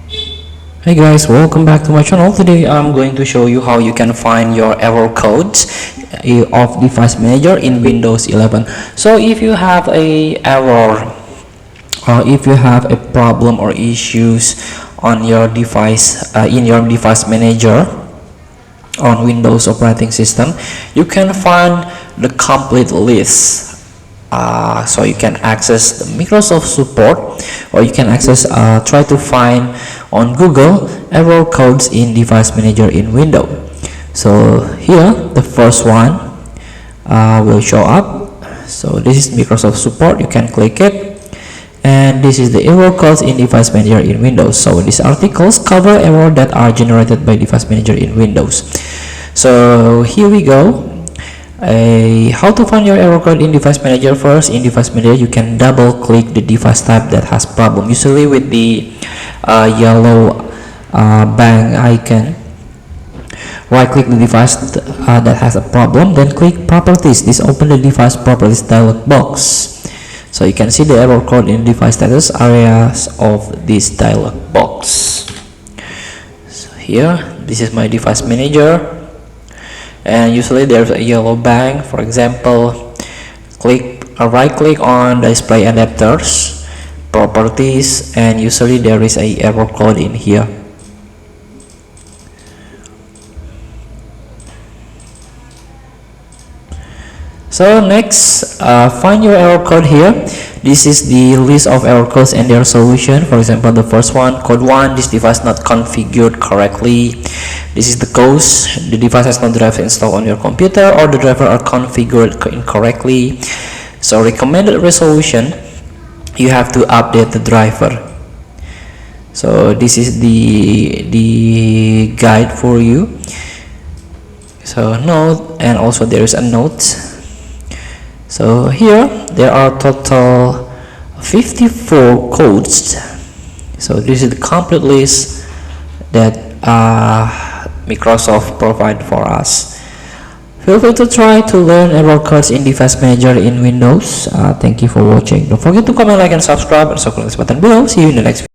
Hey guys, welcome back to my channel. Today I'm going to show you how you can find your error codes of device manager in Windows 11. So if you have a error or if you have a problem or issues on your device in your device manager on Windows operating system, you can find the complete list. So you can access the Microsoft support, or you can access try to find on Google error codes in device manager in Windows. So here the first one will show up. So this is Microsoft support. You can click it, and this is the error codes in device manager in Windows. So these articles cover error that are generated by device manager in Windows. So here we go. How to find your error code in device manager. First, in device manager you can double click the device type that has problem, usually with the yellow bang icon. Right click the device that has a problem, then click properties. This open the device properties dialog box, so you can see the error code in device status areas of this dialog box. So here, this is my device manager, and usually there's a yellow bang. For example, right click on display adapters properties, and usually there is a error code in here. So next, find your error code here. This is the list of error codes and their solution. For example, the first one, code 1, this device not configured correctly. This is the cause: the device has no driver installed on your computer, or the driver are configured incorrectly. So recommended resolution, you have to update the driver. So this is the guide for you. So note, and also there is a note. So here there are total 54 codes. So this is the complete list that Microsoft provide for us. Feel free to try to learn error codes in device manager in Windows. Thank you for watching. Don't forget to comment, like, and subscribe, and click this button below. See you in the next video.